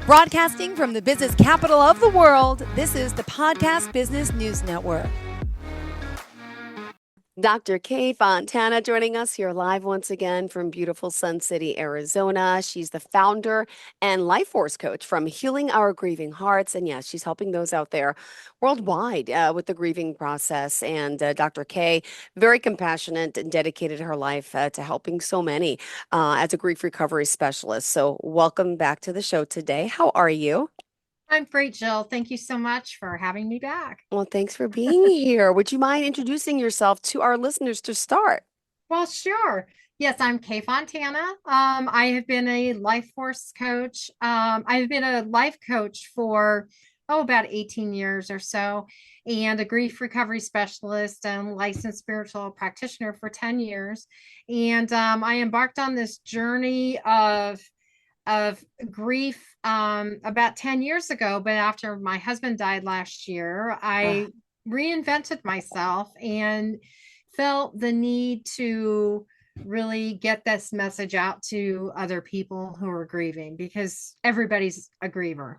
Broadcasting from the business capital of the world, this is the Podcast Business News Network. Dr. Kay Fontana joining us here live once again from beautiful Sun City, Arizona. She's the founder and life force coach from Healing Our Grieving Hearts. And yes, she's helping those out there worldwide with the grieving process. And Dr. Kay, very compassionate and dedicated her life to helping so many as a grief recovery specialist. So welcome back to the show today. How are you? I'm great, Jill. Thank you so much for having me back. Well, thanks for being here. Would you mind introducing yourself to our listeners to start? Well, sure. Yes, I'm Kay Fontana. I have been a life force coach. I've been a life coach for about 18 years or so, and a grief recovery specialist and licensed spiritual practitioner for 10 years. And I embarked on this journey of grief about 10 years ago. But after my husband died last year, I reinvented myself and felt the need to really get this message out to other people who are grieving, because everybody's a griever.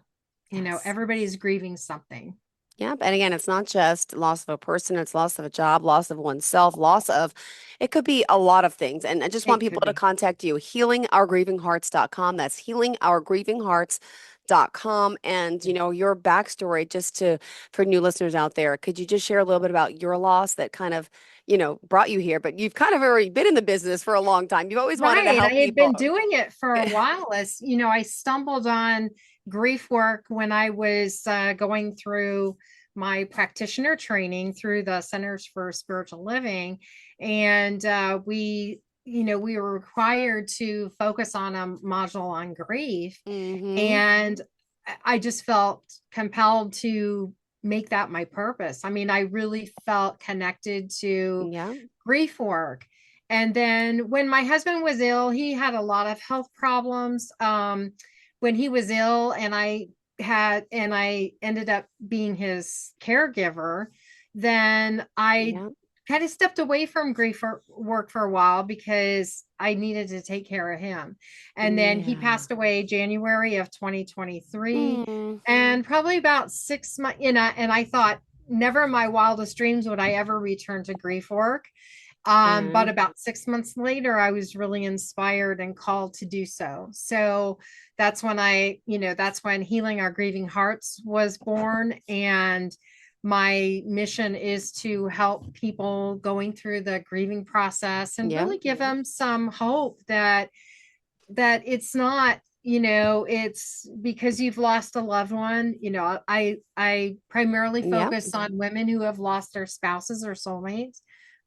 You know, everybody's grieving something. Yep. And again, it's not just loss of a person, it's loss of a job, loss of oneself, loss of, it could be a lot of things. And I just want It people could to be. contact you, healingourgrievinghearts.com. That's healingourgrievinghearts.com. And, you know, your backstory, just to, for new listeners out there, could you just share a little bit about your loss that kind of, you know, brought you here? But you've kind of already been in the business for a long time. You've always wanted to Right. I help had been people. doing it for a while. As you know, I stumbled on grief work when I was going through my practitioner training through the Centers for Spiritual Living. And we were required to focus on a module on grief. Mm-hmm. And I just felt compelled to make that my purpose. I mean, I really felt connected to Yeah. grief work. And then when my husband was ill, he had a lot of health problems. When he was ill, and I ended up being his caregiver, then I Yeah. kind of stepped away from work for a while because I needed to take care of him. And then he Yeah. passed away January of 2023. Mm. And probably about 6 months, and I thought, never in my wildest dreams would I ever return to grief work. But Mm. about 6 months later, I was really inspired and called to do so. So that's when Healing Our Grieving Hearts was born. And my mission is to help people going through the grieving process and Yeah. really give them some hope that it's not, it's because you've lost a loved one. I primarily Yeah. focus on women who have lost their spouses or soulmates,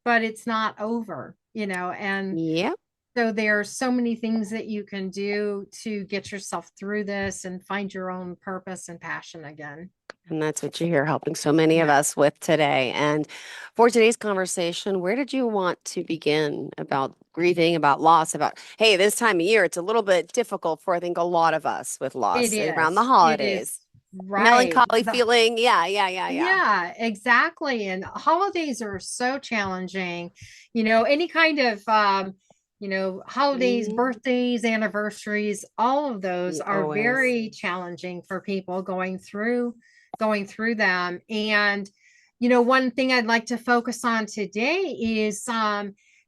but it's not over, and Yeah. so there are so many things that you can do to get yourself through this and find your own purpose and passion again. And that's what you're here helping so many of Yeah. us with today. And for today's conversation, where did you want to begin about grieving, about loss, about, hey, this time of year, it's a little bit difficult for, I think, a lot of us with It loss around the is. It is. holidays. Right. Melancholy feeling. Yeah, yeah, yeah, yeah. Yeah, exactly. And holidays are so challenging. Any kind of holidays, Mhm. birthdays, anniversaries, all of those Yeah, are always. very challenging for people going through them. And one thing I'd like to focus on today is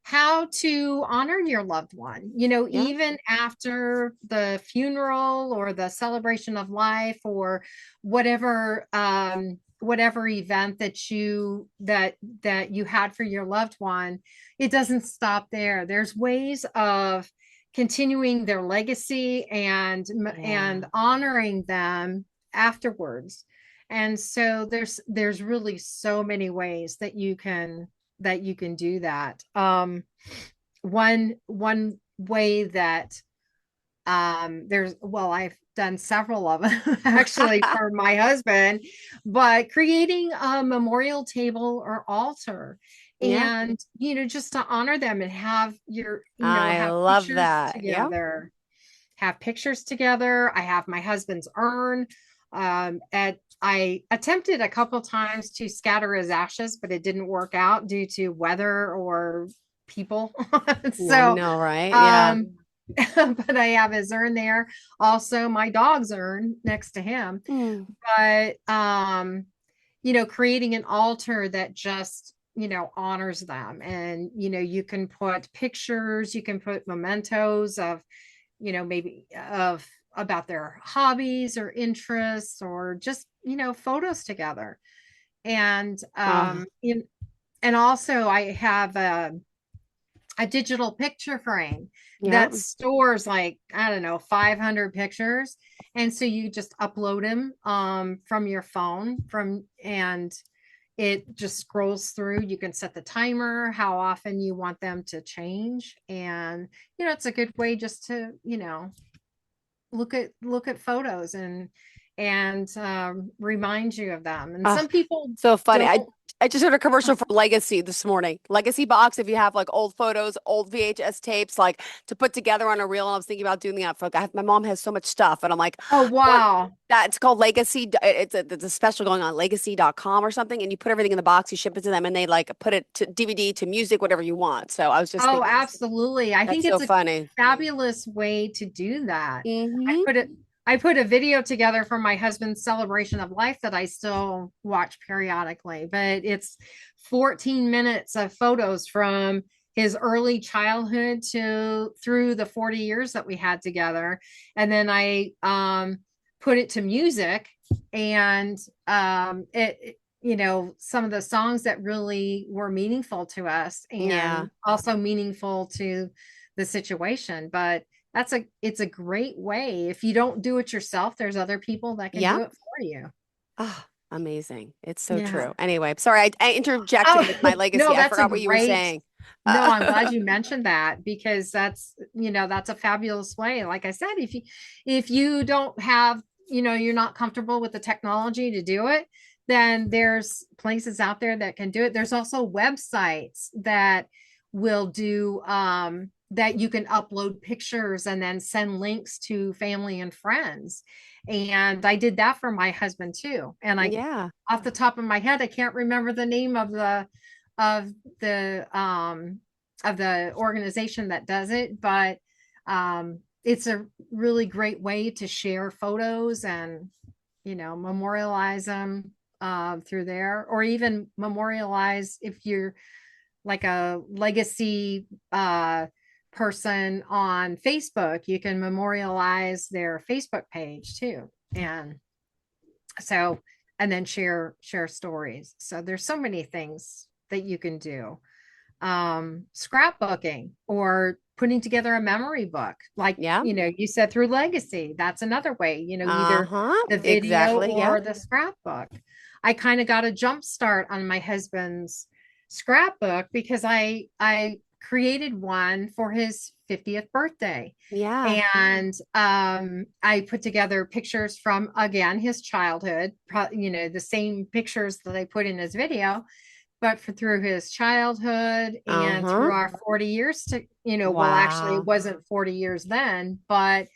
how to honor your loved one, Yeah, even after the funeral or the celebration of life, or whatever event that you had for your loved one. It doesn't stop there. There's ways of continuing their legacy yeah. and honoring them afterwards. And so there's really so many ways that you can do that. One way that I've done several of them actually for my husband, but creating a memorial table or altar, Yeah, and just to honor them and have I have love pictures that. Yeah. together. Have pictures together. I have my husband's urn. At I attempted a couple times to scatter his ashes, but it didn't work out due to weather or people. Yeah, I So, know, right? Yeah. um, but I have his urn there. Also, my dog's urn next to him. Mm. But creating an altar that just, honors them. And, you can put pictures, you can put mementos of, maybe of about their hobbies or interests, or just, photos together. And Oh, and also I have a digital picture frame yeah. that stores, like, I don't know, 500 pictures. And so you just upload them from your phone and it just scrolls through. You can set the timer, how often you want them to change. And, it's a good way just to, look at photos and remind you of them. And Oh, some people so funny. don't. I just heard a commercial for Legacy this morning. Legacy box, if you have like old photos, old VHS tapes, like to put together on a reel. And I was thinking about doing that for my mom has so much stuff, and I'm like, Oh, what wow. it's called Legacy. It's a special going on legacy.com or something, and you put everything in the box, you ship it to them, and they like put it to DVD, to music, whatever you want. So I was just Oh, thinking, absolutely. I that's think so it's a funny. fabulous way to do that. I Hmm. put it I put a video together for my husband's celebration of life that I still watch periodically, but it's 14 minutes of photos from his early childhood to through the 40 years that we had together. And then I put it to music, and some of the songs that really were meaningful to us Yeah. and also meaningful to the situation. But it's a great way. If you don't do it yourself, there's other people that can Yeah. do it for you. Oh, amazing. It's so Yeah. true. Anyway, sorry, I interjected Oh, with my legacy. no, I that's a forgot what you were great. saying. No, I'm glad Uh, you mentioned that, because that's a fabulous way. Like I said, if you don't have, you're not comfortable with the technology to do it, then there's places out there that can do it. There's also websites that will do that you can upload pictures and then send links to family and friends. And I did that for my husband too. And I yeah. off the top of my head, I can't remember the name of the um of the organization that does it, but it's a really great way to share photos and, memorialize them through there, or even memorialize if you're like a legacy person on Facebook, you can memorialize their Facebook page too. And so, and then share stories. So there's so many things that you can do. Scrapbooking, or putting together a memory book, like, Yeah. you said, through Legacy. That's another way, either Uh-huh. the video Exactly. Yeah. or the scrapbook. I kind of got a jump start on my husband's scrapbook because I created one for his 50th birthday. Yeah. And I put together pictures from, again, his childhood, the same pictures that I put in his video, but through his childhood and Uh-huh. through our 40 years to, well, actually, it Wow. wasn't 40 years then, but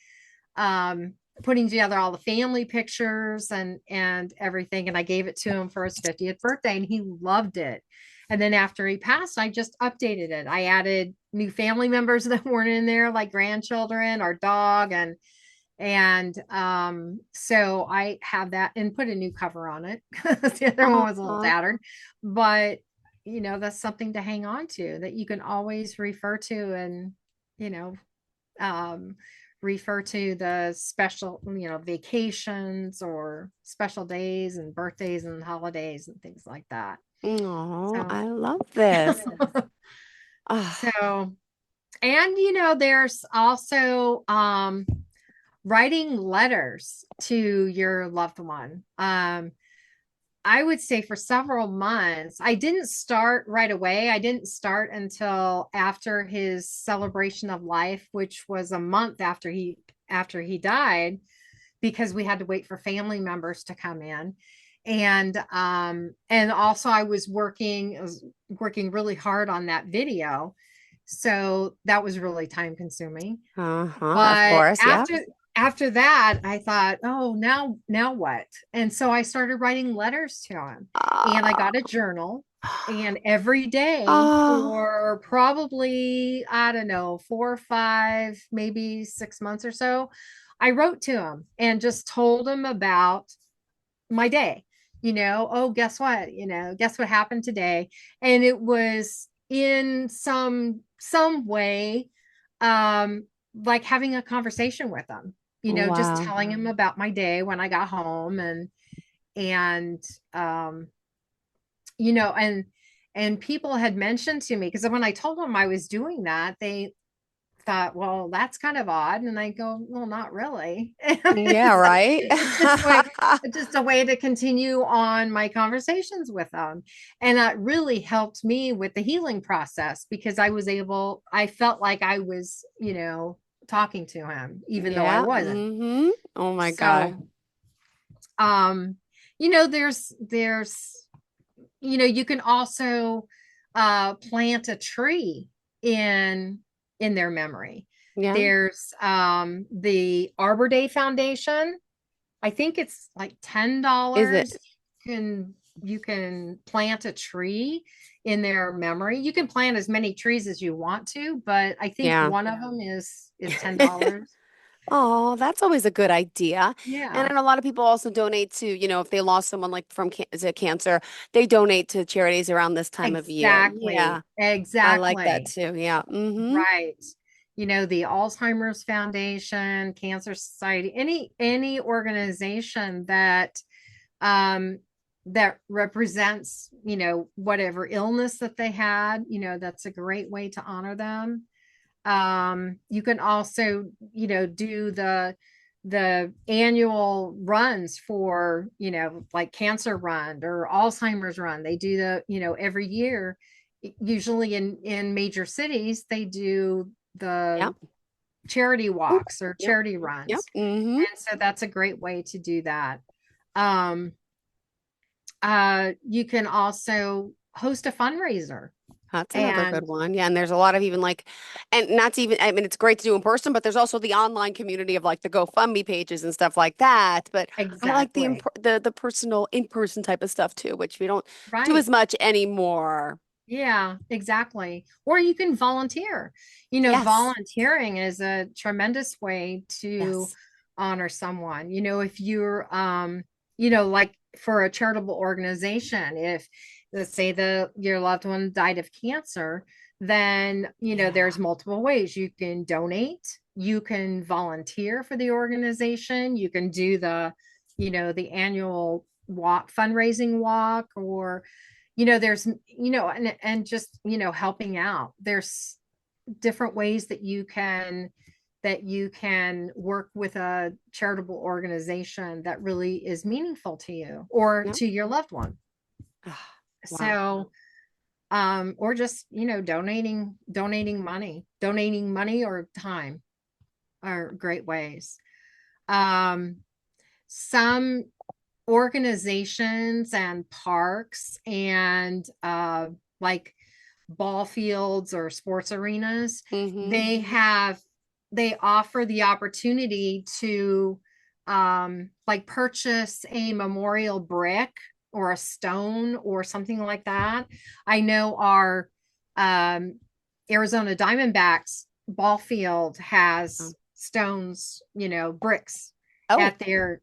um, putting together all the family pictures and everything. And I gave it to him for his 50th birthday, and he loved it. And then after he passed, I just updated it. I added new family members that weren't in there, like grandchildren, our dog, and so I have that and put a new cover on it. The other one was a little Uh-huh. tattered, but that's something to hang on to, that you can always refer to, and you know um refer to the special, vacations or special days and birthdays and holidays and things like that. Oh, So I love this. Ah, so, and there's also writing letters to your loved one. I would say for several months. I didn't start right away. I didn't start until after his celebration of life, which was a month after he died, because we had to wait for family members to come in. And also I was working really hard on that video. So that was really time consuming. uh-huh. Of But course. Yeah. after that, I thought, oh, now what? And so I started writing letters to him, and I Ah, got a journal, And every day Oh, for probably, I don't know, 4 or 5, maybe 6 months or so, I wrote to him and just told him about my day. Oh, guess what? Guess what happened today? And it was in some way, um, like having a conversation with him, just wow. telling him about my day when I got home and um you know and people had mentioned to me, because when I told them I was doing that, they thought, well, that's kind of odd, and I go, well, not really. Yeah, it's, right. it's just a way to continue on my conversations with them, and that really helped me with the healing process, because I felt like I was talking to him even though I Yeah. wasn't. Mm-hmm. Oh my God. So um there's you can also plant a tree in their memory. Yeah. There's the Arbor Day Foundation. I think it's like Is it? $10. You can plant a tree in their memory. You can plant as many trees as you want to, but I think Yeah. one of them is $10. Oh, that's always a good idea. And Yeah, then a lot of people also donate to, if they lost someone like from cancer, they donate to charities around this time of year. Yeah, exactly. I like that Exactly. too. Yeah. Mm-hmm. Right. The Alzheimer's Foundation, Cancer Society, any organization um that represents, whatever illness that they had, that's a great way to honor them. You can also, do the annual runs for, like Cancer Run or Alzheimer's Run. They do every year. Usually in major cities, they do the Yep. charity Ooh, walks or yep. charity Yep. runs. Mm-hmm. And so that's a great way to do that. Um, you can also host a fundraiser. That's another And good one. Yeah, and there's a lot of even like, and not to even, I mean, it's great to do in person, but there's also the online community of like the GoFundMe pages and stuff like that. But I like the exactly. the personal in-person type of stuff too, which we don't do as Right. much anymore. Yeah, exactly. Or you can volunteer. Yes. Volunteering is a tremendous way to Yes. honor someone. If you're like for a charitable organization, if let's say your loved one died of cancer, then Yeah. there's multiple ways you can donate, you can volunteer for the organization, you can do the annual walk, fundraising walk, or there's and just helping out. There's different ways that you can work with a charitable organization that really is meaningful to you or Yep. to your loved one. Ah, wow. So or just donating money or time are great ways. um some organizations and parks and like ball fields or sports arenas, Mm-hmm. they offer the opportunity to like purchase a memorial brick or a stone or something like that. I know our um, Arizona Diamondbacks ball field Oh. has stones, bricks Oh, at their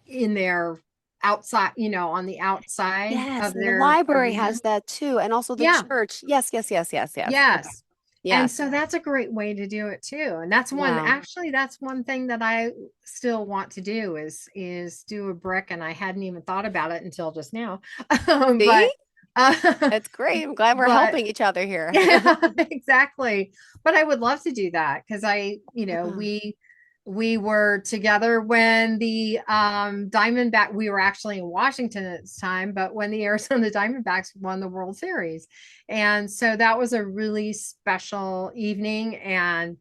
in their outside, on the outside yes. of And the their library arena. has that too. And also the Yeah. church. Yes, yes, yes, yes, yes. Okay. Yes. And Yes. so that's a great way to do it too. And Wow. that's one thing that I still want to do is do a brick. And I hadn't even thought about it until just now. See? But That's great. I'm glad we're but helping each other here. yeah, exactly. But I would love to do that because Yeah. we were together when the Diamondback, we were actually in Washington at this time, but when the Arizona Diamondbacks won the World Series. And so that was a really special evening, and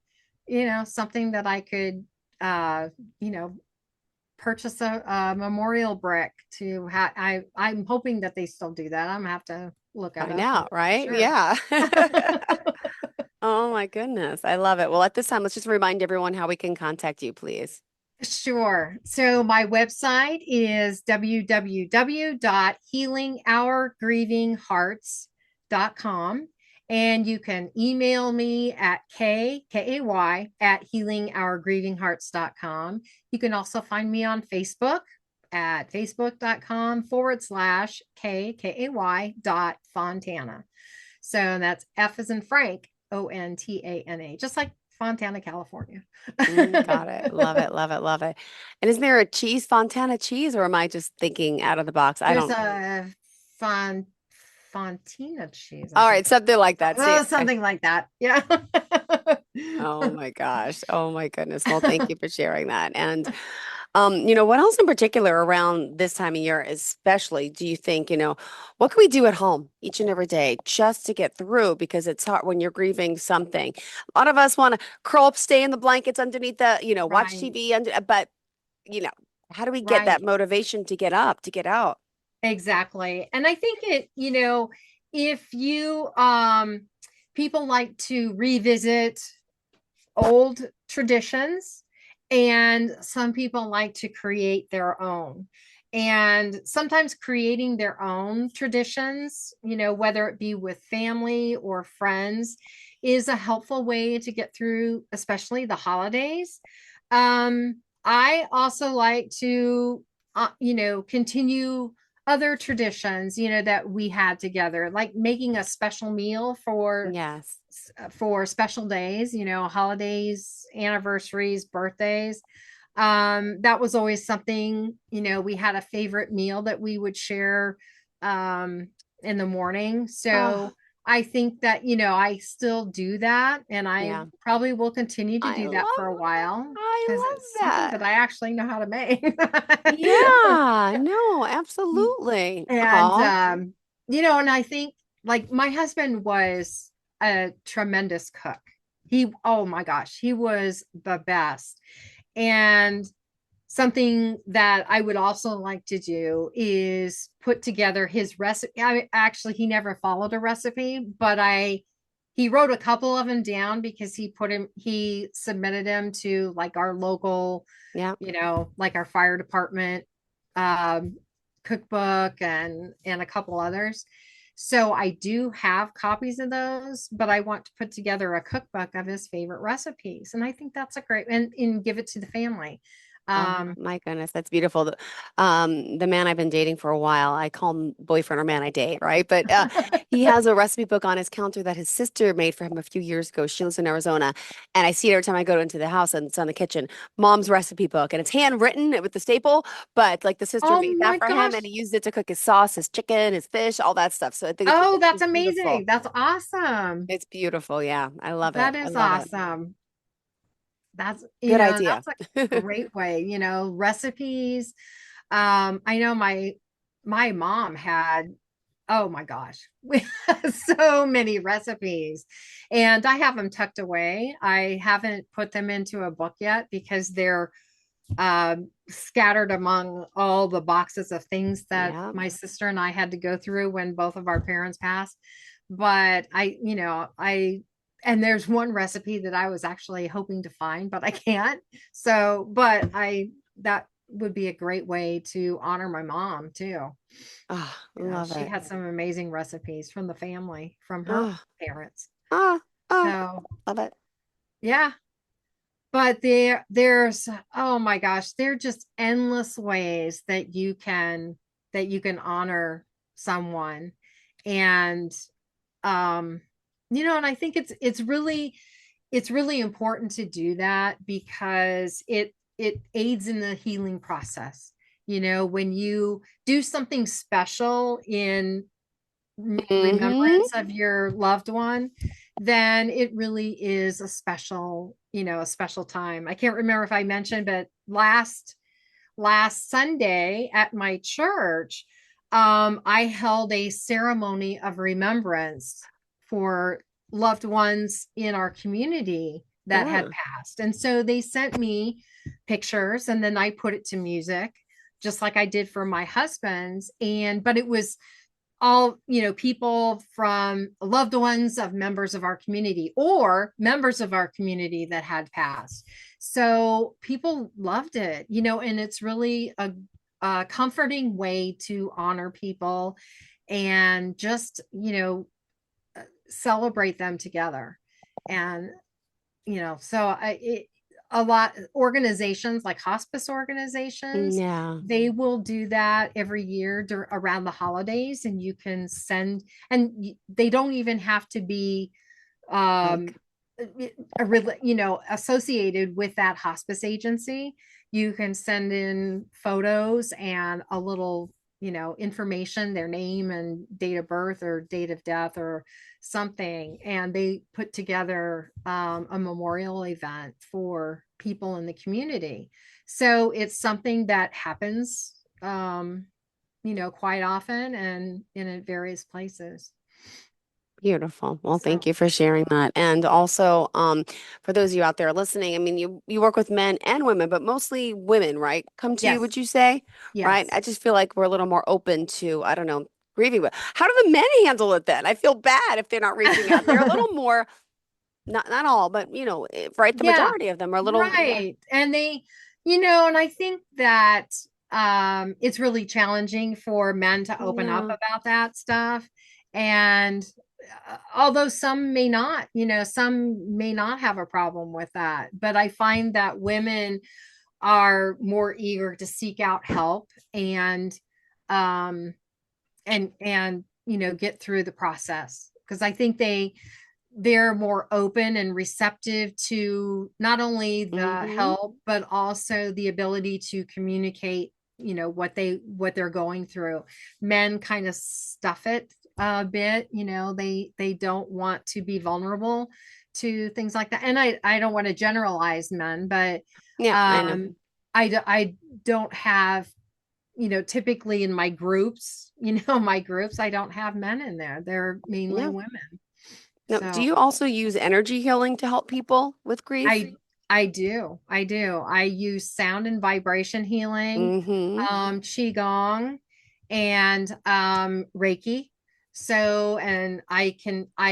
something that I could you know purchase a memorial brick to have. I'm hoping that they still do that. I'm gonna have to look it Find up and out, be right? sure. Yeah. Oh my goodness. I love it. Well, at this time, let's just remind everyone how we can contact you, please. Sure. So my website is www.healingourgrievinghearts.com. And you can email me at kay at healingourgrievinghearts.com. You can also find me on Facebook at facebook.com/kay dot Fontana. So that's F as in Frank, Fontana, just like Fontana, California. Got it. Love it. Love it. Love it. And is there a cheese, Fontana cheese, or am I just thinking out of the box? I There's don't. a Fontina cheese, I All think. right, something like that. See, Something like that. Yeah. oh my gosh. Oh my goodness. Well, thank you for sharing that. And what else in particular around this time of year, especially, do you think, what can we do at home each and every day just to get through? Because it's hard when you're grieving something. A lot of us want to curl up, stay in the blankets underneath watch Right. TV but you know, how do we get that Right. motivation to get up, to get out? Exactly. And I think if you people like to revisit old traditions, and some people like to create their own. And sometimes creating their own traditions, whether it be with family or friends, is a helpful way to get through, especially the holidays. I also like to, continue other traditions, that we had together, like making a special meal Yes. for special days, holidays, anniversaries, birthdays. That was always something, we had a favorite meal that we would share in the morning. Oh, So I think that, I still do that, and I yeah. probably will continue to I do that for a love that. while I because love it's something that. that I actually know how to make. Yeah, no, absolutely. And Oh, and I think, like, my husband was a tremendous cook. Oh my gosh, he was the best. And something that I would also like to do is put together his recipe. Actually, he never followed a recipe, but he wrote a couple of them down because he submitted them to, like, our local, yeah. like our fire department um, cookbook, and a couple others. So I do have copies of those, but I want to put together a cookbook of his favorite recipes. And I think that's a great, and give it to the family. Oh Um, my goodness, that's beautiful. The man I've been dating for a while, I call him boyfriend or man I date, right? But he has a recipe book on his counter that his sister made for him a few years ago. She lives in Arizona, and I see it every time I go into the house, and it's on the kitchen. Mom's recipe book, and it's handwritten with the staple, but like the sister oh made that my for him, and gosh. he used it to cook his sauce, his chicken, his fish, all that stuff. So I think Oh, that's it's beautiful. amazing. That's awesome. It's beautiful. Yeah, I love it. That I is love it. awesome. That's, Good idea. that's a great way, recipes. I know my mom had, oh my gosh, we have so many recipes, and I have them tucked away. I haven't put them into a book yet because they're scattered among all the boxes of things that Yeah. my sister and I had to go through when both of our parents passed. But and there's one recipe that I was actually hoping to find, but I can't. So, but that would be a great way to honor my mom too. Oh, Yeah, love she it. had some amazing recipes from the family, from her Oh, parents. oh, oh, So, love it. yeah, but there's, oh my gosh, there are just endless ways that you can honor someone. And um and I think it's really important to do that because it aids in the healing process. When you do something special in Mm-hmm. remembrance of your loved one, then it really is a special time. I can't remember if I mentioned, but last Sunday at my church, I held a ceremony of remembrance for loved ones in our community that had Oh, passed. And so they sent me pictures, and then I put it to music, just like I did for my husband's. But it was all, people from loved ones of members of our community or members of our community that had passed. So people loved it, and it's really a comforting way to honor people and just, celebrate them together. And, so a lot organizations like hospice organizations, Yeah. they will do that every year around the holidays, and you can send, and they don't even have to be um Like, associated with that hospice agency. You can send in photos and a little, information, their name and date of birth or date of death or something, and they put together a memorial event for people in the community. So it's something that happens quite often and in various places. beautiful. Well, thank So you for sharing that. And also, for those of you out there listening, I mean, you work with men and women, but mostly women, right? Come to you, yes, would you say? Right? yes. I just feel like we're a little more open to, I don't know, grieving. But how do the men handle it then? I feel bad if they're not reaching out. They're a little more, not all, but right, the Yeah, majority of them are a little more. right. And they, and I think that it's really challenging for men to open up Yeah. about that stuff. And although some may not, some may not have a problem with that, but I find that women are more eager to seek out help um and get through the process, because I think they're more open and receptive to not only the Mm-hmm. help but also the ability to communicate, what they're going through. Men kind of stuff it a bit, they don't want to be vulnerable to things like that. And I don't want to generalize men, but Yeah, I know. um I don't have, typically in my groups, my groups, I don't have men in there. They're mainly Yeah. women. Now, do So you also use energy healing to help people with grief? I do. I do. I use sound and vibration healing, Mm-hmm. qigong, and Reiki. So, and I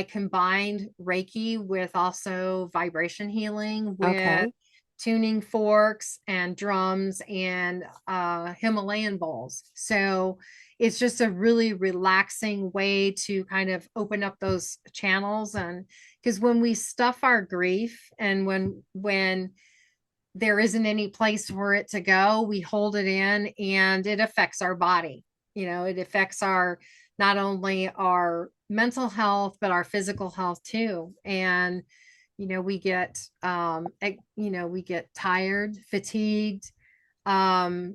combined Reiki with also vibration healing with Okay. tuning forks and drums and Himalayan bowls. So it's just a really relaxing way to kind of open up those channels. And because when we stuff our grief and when there isn't any place for it to go, we hold it in and it affects our body. It affects our, not only our mental health but our physical health too. And we get tired, fatigued,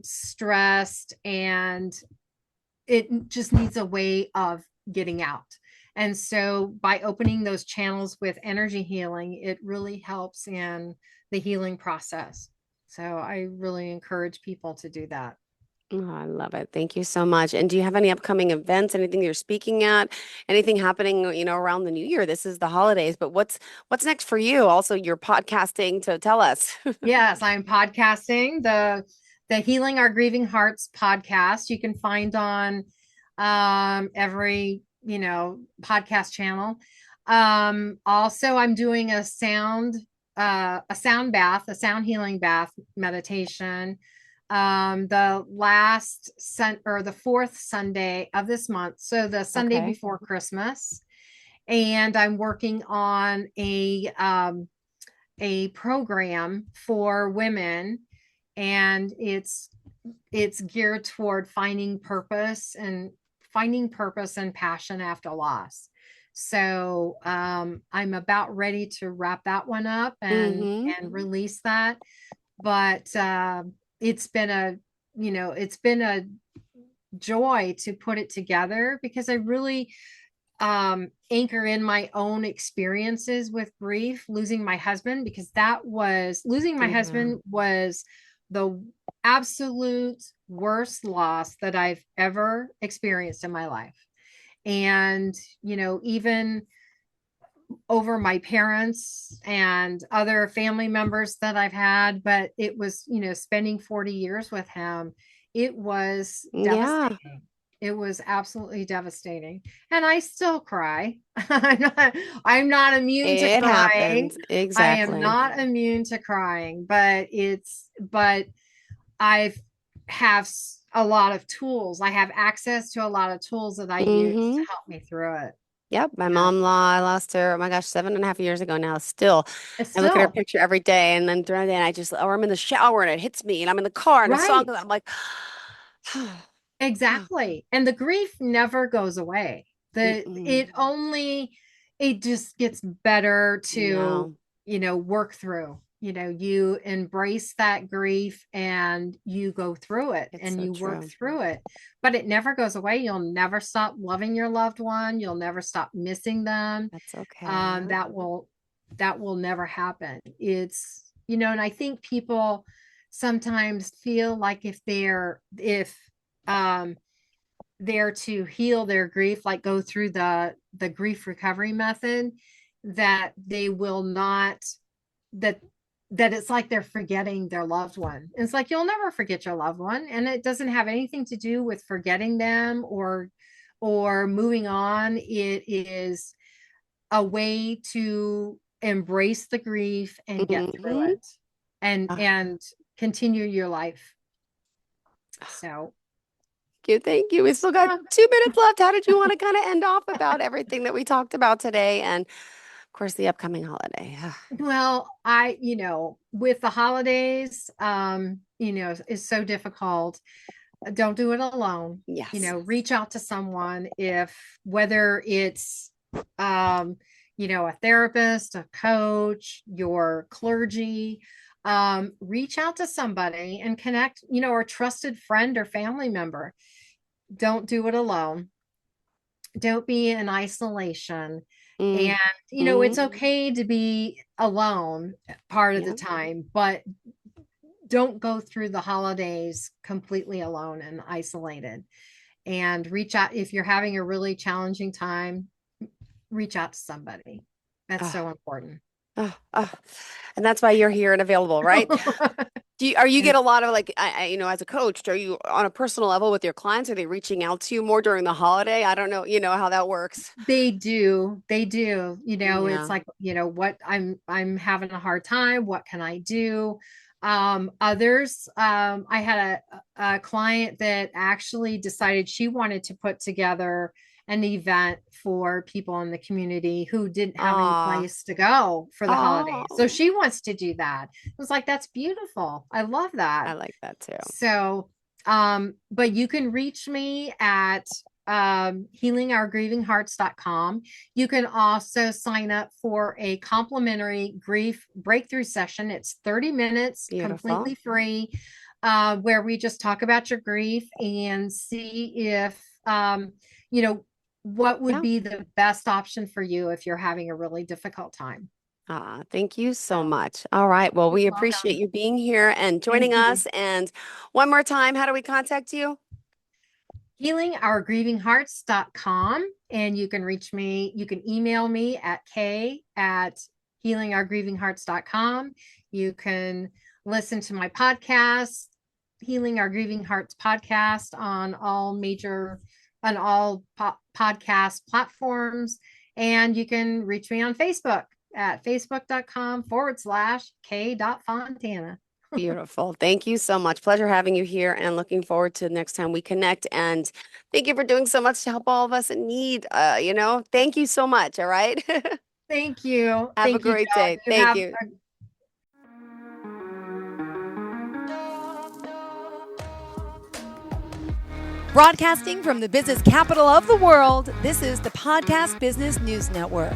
stressed, and it just needs a way of getting out. And so by opening those channels with energy healing, it really helps in the healing process. So I really encourage people to do that. Oh, I love it. Thank you so much. And do you have any upcoming events, anything you're speaking at, anything happening, around the new year? This is the holidays, but what's next for you? Also, you're podcasting, to tell us. Yes, I'm podcasting the Healing Our Grieving Hearts podcast. You can find on every, podcast channel. Also I'm doing a sound bath, a sound healing bath meditation. The the fourth Sunday of this month. So the Sunday Okay. before Christmas. And I'm working on a program for women, and it's geared toward finding purpose and passion after loss. So I'm about ready to wrap that one up Mm-hmm. and release that. But it's been a it's been a joy to put it together, because I really anchor in my own experiences with grief, losing my husband, because losing my Yeah. husband was the absolute worst loss that I've ever experienced in my life. And, even over my parents and other family members that I've had, but it was, spending 40 years with him, it was Yeah. devastating. It was absolutely devastating. And I still cry. I'm not immune to It crying. happens. I am Exactly. not immune to crying, but I've a lot of tools. I have access to a lot of tools that I use to Mm-hmm. help me through it. Yep. My Yeah. mom-in-law, I lost her, oh my gosh, 7.5 years ago now. Still, It's I look at her still picture every day and then during the day and or I'm in the shower and it hits me and I'm in the car and a song right. goes, I'm like, Exactly. And the grief never goes away. The mm-mm. it only it just gets better to, No, work through. You embrace that grief and you go through it it's and so you work true. through it. But it never goes away. You'll never stop loving your loved one. You'll never stop missing them. That's okay. That will never happen. And I think people sometimes feel like if um they're to heal their grief, like go through the grief recovery method, that they will not that that it's like they're forgetting their loved one. It's like you'll never forget your loved one, and it doesn't have anything to do with forgetting them or moving on. It is a way to embrace the grief and get through Mm-hmm. it and Ah, and continue your life. So thank you. Thank you. We still got uh, 2 minutes left. How did you want to kind of end off about everything that we talked about today? And of course, the upcoming holiday. well, with the holidays, is so difficult. Don't do it alone. Yes. Reach out to someone, if whether it's a therapist, a coach, your clergy. Reach out to somebody and connect, or a trusted friend or family member. Don't do it alone. Don't be in isolation. And it's Mm-hmm. okay to be alone part of the Yep. time, but don't go through the holidays completely alone and isolated. And reach out if you're having a really challenging time. Reach out to somebody. That's Ah, so important. ah, ah. And that's why you're here and available, right? Are you And get a lot of like, as a coach, are you on a personal level with your clients? Are they reaching out to you more during the holiday? I don't know, how that works. they do. It's Yeah. like, what I'm having a hard time. What can I do? Others, I had a client that actually decided she wanted to put together an event for people in the community who didn't have any Ah. place to go for the holidays. So Oh, she wants to do that. It was like, that's beautiful. I love that. I like that too. So, but you can reach me at healingourgrievinghearts.com. You can also sign up for a complimentary grief breakthrough session. It's 30 minutes, Beautiful. completely free, where we just talk about your grief and see if, what would Yeah. be the best option for you if you're having a really difficult time. Ah, thank you so So much. All right. Well, you're we appreciate welcome. you being here and joining Thank you. us. And one more time, how do we contact you? Healingourgrievinghearts.com. And you can reach me, you can email me at k@healingourgrievinghearts.com. You can listen to my podcast, Healing Our Grieving Hearts podcast, on all podcast platforms. And you can reach me on Facebook at facebook.com/k.fontana. Beautiful. Thank you so much. Pleasure having you here and looking forward to next time we connect. And thank you for doing so much to help all of us in need. Thank you so much. All right. Thank you. Have a Thank you, great Joe. day. You Thank have you. a Broadcasting from the business capital of the world, this is the Podcast Business News Network.